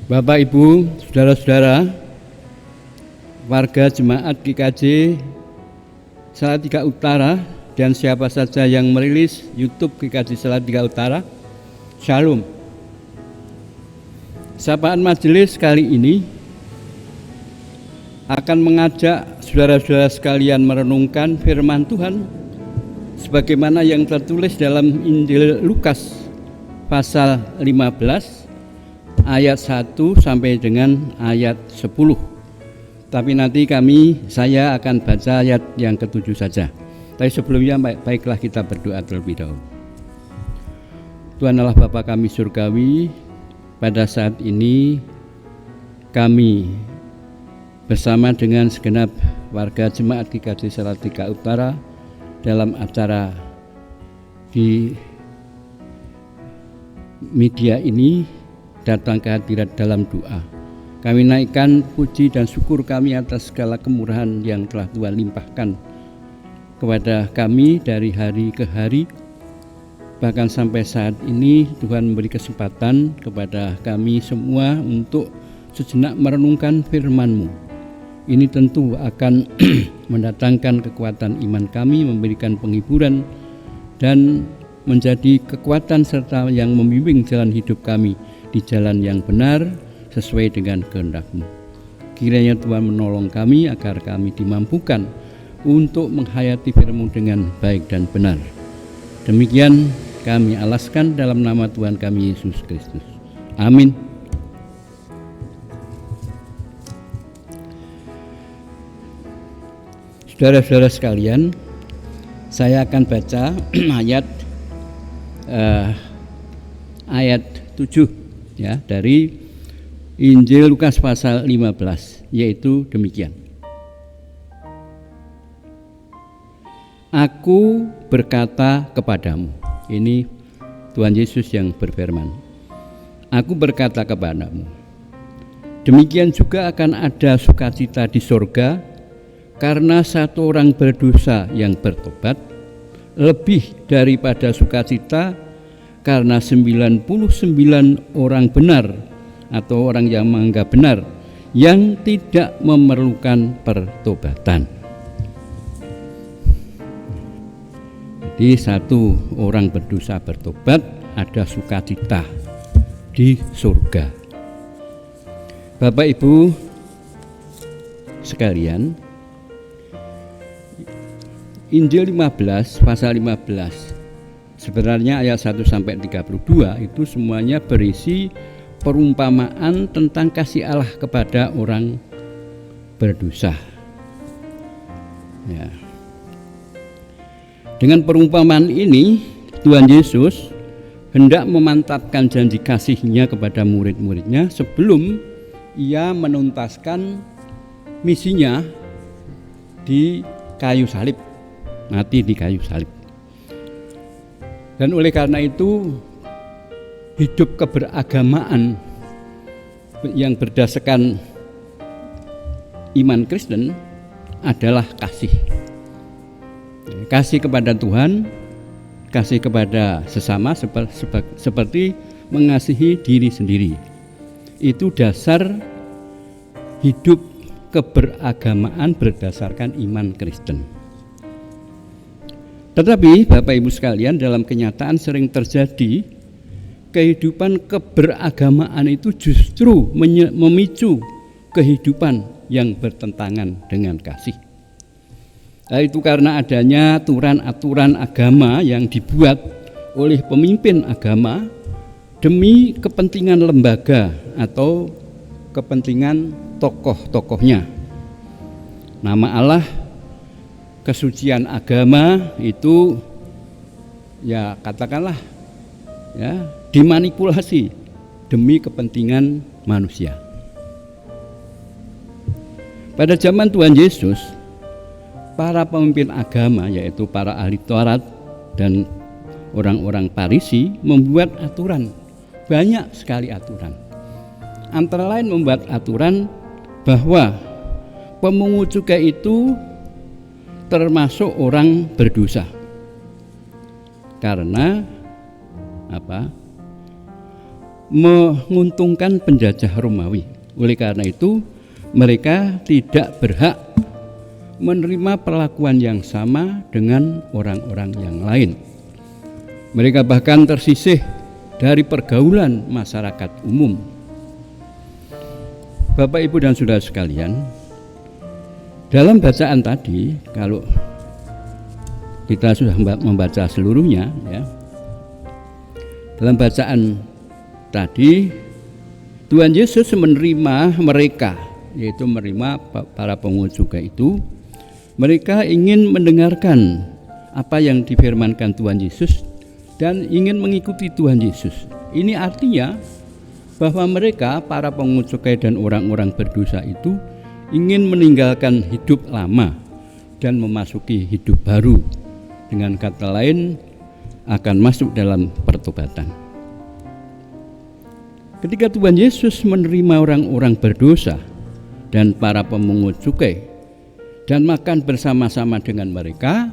Bapak, Ibu, saudara-saudara, warga jemaat GKJ Salatiga Utara dan siapa saja yang merilis YouTube GKJ Salatiga Utara, Shalom. Sapaan majelis kali ini akan mengajak saudara-saudara sekalian merenungkan firman Tuhan sebagaimana yang tertulis dalam Injil Lukas pasal 15 ayat 1 sampai dengan ayat 10. Tapi nanti saya akan baca ayat yang ke-7 saja. Tapi sebelumnya baiklah kita berdoa terlebih dahulu. Tuhan Allah Bapa kami surgawi, pada saat ini kami bersama dengan segenap warga jemaat GKJ Salatiga Utara dalam acara di media ini datang ke hadirat dalam doa. Kami naikkan puji dan syukur kami atas segala kemurahan yang telah Tuhan limpahkan kepada kami dari hari ke hari. Bahkan sampai saat ini Tuhan memberi kesempatan kepada kami semua untuk sejenak merenungkan firman-Mu. Ini tentu akan mendatangkan kekuatan iman kami, memberikan penghiburan dan menjadi kekuatan serta yang membimbing jalan hidup kami di jalan yang benar sesuai dengan kehendak-Mu. Kiranya Tuhan menolong kami agar kami dimampukan untuk menghayati firman-Mu dengan baik dan benar. Demikian kami alaskan dalam nama Tuhan kami Yesus Kristus. Amin. Saudara-saudara sekalian, saya akan baca ayat 7 ya dari Injil Lukas pasal 15, yaitu demikian. Aku berkata kepadamu, ini Tuhan Yesus yang berfirman. Aku berkata kepadamu, demikian juga akan ada sukacita di sorga karena satu orang berdosa yang bertobat, lebih daripada sukacita karena 99 orang benar atau orang yang menganggap benar yang tidak memerlukan pertobatan. Jadi satu orang berdosa bertobat, ada sukacita di surga. Bapak Ibu sekalian, Injil 15 pasal 15 sebenarnya ayat 1 sampai 32 itu semuanya berisi perumpamaan tentang kasih Allah kepada orang berdosa. Ya. Dengan perumpamaan ini Tuhan Yesus hendak memantapkan janji kasih-Nya kepada murid-muridnya sebelum Ia menuntaskan misinya di kayu salib, mati di kayu salib. Dan oleh karena itu hidup keberagamaan yang berdasarkan iman Kristen adalah kasih. Kasih kepada Tuhan, kasih kepada sesama seperti mengasihi diri sendiri. Itu dasar hidup keberagamaan berdasarkan iman Kristen. Tetapi Bapak Ibu sekalian, dalam kenyataan sering terjadi kehidupan keberagamaan itu justru memicu kehidupan yang bertentangan dengan kasih. Itu karena adanya aturan-aturan agama yang dibuat oleh pemimpin agama demi kepentingan lembaga atau kepentingan tokoh-tokohnya. Nama Allah, kesucian agama itu ya katakanlah ya dimanipulasi demi kepentingan manusia. Pada zaman Tuhan Yesus, para pemimpin agama yaitu para ahli Taurat dan orang-orang Farisi membuat aturan, banyak sekali aturan. Antara lain membuat aturan bahwa pemungut cukai itu termasuk orang berdosa. Karena menguntungkan penjajah Romawi. Oleh karena itu, mereka tidak berhak menerima perlakuan yang sama dengan orang-orang yang lain. Mereka bahkan tersisih dari pergaulan masyarakat umum. Bapak, Ibu, dan saudara sekalian, dalam bacaan tadi, kalau kita sudah membaca seluruhnya, ya, dalam bacaan tadi Tuhan Yesus menerima mereka, yaitu menerima para pungut cukai itu. Mereka ingin mendengarkan apa yang difirmankan Tuhan Yesus dan ingin mengikuti Tuhan Yesus. Ini artinya bahwa mereka, para pungut cukai dan orang-orang berdosa itu, ingin meninggalkan hidup lama dan memasuki hidup baru. Dengan kata lain, akan masuk dalam pertobatan. Ketika Tuhan Yesus menerima orang-orang berdosa dan para pemungut cukai dan makan bersama-sama dengan mereka,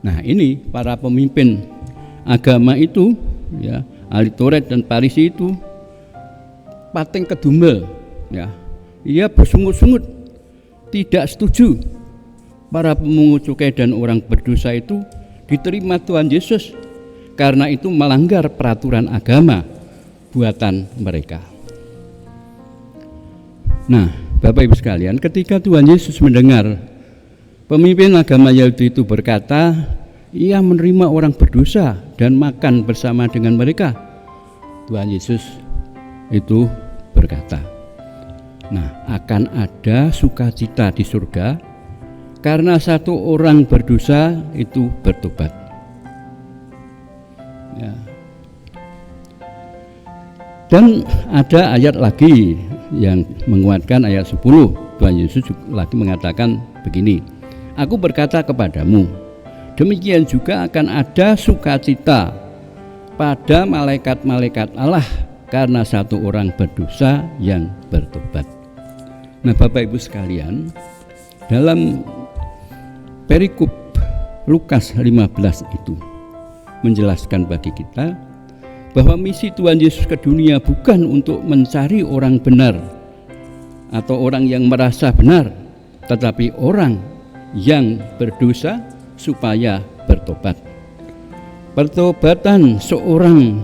nah ini para pemimpin agama itu, ya, ahli Taurat dan Farisi itu pating kedumel, ya, ia bersungut-sungut tidak setuju para pemungut cukai dan orang berdosa itu diterima Tuhan Yesus, karena itu melanggar peraturan agama buatan mereka. Nah, Bapak Ibu sekalian, ketika Tuhan Yesus mendengar pemimpin agama Yahudi itu berkata, ia menerima orang berdosa dan makan bersama dengan mereka, Tuhan Yesus itu berkata, nah, akan ada sukacita di surga karena satu orang berdosa itu bertobat. Ya. Dan ada ayat lagi yang menguatkan ayat 10. Tuhan Yesus lagi mengatakan begini, aku berkata kepadamu, demikian juga akan ada sukacita pada malaikat-malaikat Allah karena satu orang berdosa yang bertobat. Nah, Bapak Ibu sekalian, dalam perikop Lukas 15 itu menjelaskan bagi kita bahwa misi Tuhan Yesus ke dunia bukan untuk mencari orang benar atau orang yang merasa benar, tetapi orang yang berdosa supaya bertobat. Pertobatan seorang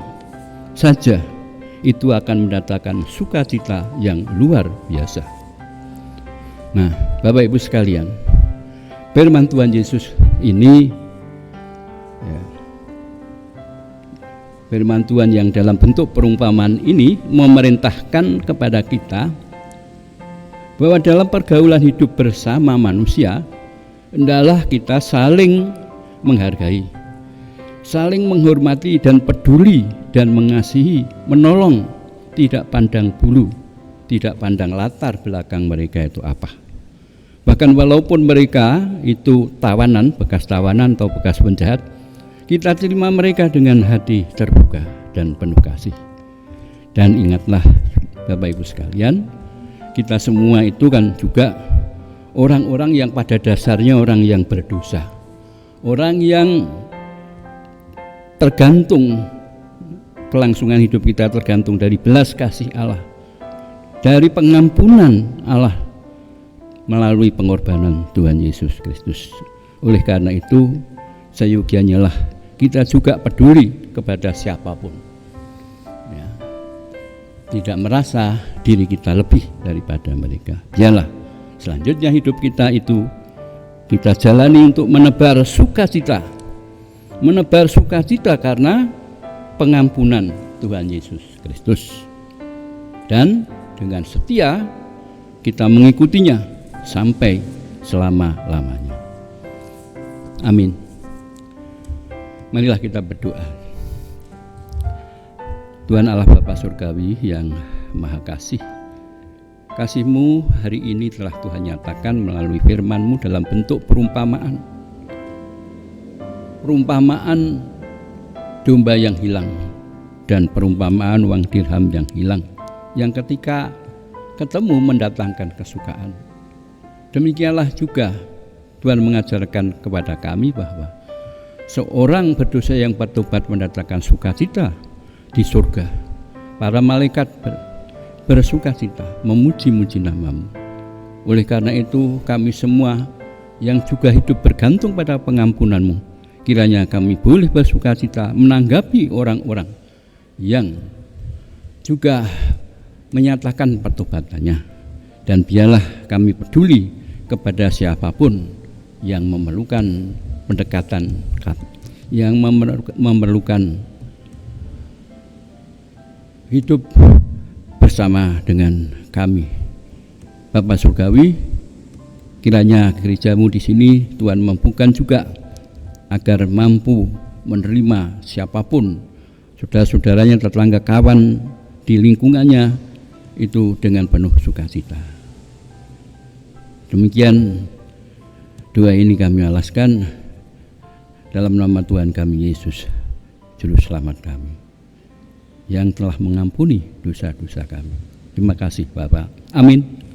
saja itu akan mendatangkan sukacita yang luar biasa. Nah, Bapak Ibu sekalian, firman Tuhan Yesus ini, ya, firman Tuhan yang dalam bentuk perumpamaan ini memerintahkan kepada kita bahwa dalam pergaulan hidup bersama manusia, hendaklah kita saling menghargai, saling menghormati dan peduli dan mengasihi, menolong, tidak pandang bulu, tidak pandang latar belakang mereka itu apa. Bahkan walaupun mereka itu tawanan, bekas tawanan atau bekas penjahat, kita terima mereka dengan hati terbuka dan penuh kasih. Dan ingatlah Bapak Ibu sekalian, kita semua itu kan juga orang-orang yang pada dasarnya orang yang berdosa, orang yang tergantung, kelangsungan hidup kita tergantung dari belas kasih Allah, dari pengampunan Allah melalui pengorbanan Tuhan Yesus Kristus. Oleh karena itu, seyogianya lah kita juga peduli kepada siapapun, ya, tidak merasa diri kita lebih daripada mereka. Biarlah selanjutnya hidup kita itu kita jalani untuk menebar sukacita, karena pengampunan Tuhan Yesus Kristus, dan dengan setia kita mengikutinya sampai selama-lamanya. Amin. Marilah kita berdoa. Tuhan Allah Bapa Surgawi yang Maha Kasih, kasih-Mu hari ini telah Tuhan nyatakan melalui firman-Mu dalam bentuk perumpamaan. Perumpamaan domba yang hilang dan perumpamaan uang dirham yang hilang, yang ketika ketemu mendatangkan kesukaan. Demikianlah juga Tuhan mengajarkan kepada kami bahwa seorang berdosa yang bertobat mendatangkan sukacita di surga, para malaikat bersukacita memuji-muji nama-Mu. Oleh karena itu kami semua yang juga hidup bergantung pada pengampunan-Mu, kiranya kami boleh bersukacita menanggapi orang-orang yang juga menyatakan pertobatannya, dan biarlah kami peduli kepada siapapun yang memerlukan pendekatan, yang memerlukan hidup bersama dengan kami. Bapa Surgawi, kiranya gereja-Mu di sini Tuhan mampukan juga agar mampu menerima siapapun, saudara-saudaranya, tetangga, kawan di lingkungannya itu dengan penuh sukacita. Demikian doa ini kami alaskan dalam nama Tuhan kami Yesus, Juru Selamat kami, yang telah mengampuni dosa-dosa kami. Terima kasih Bapak. Amin.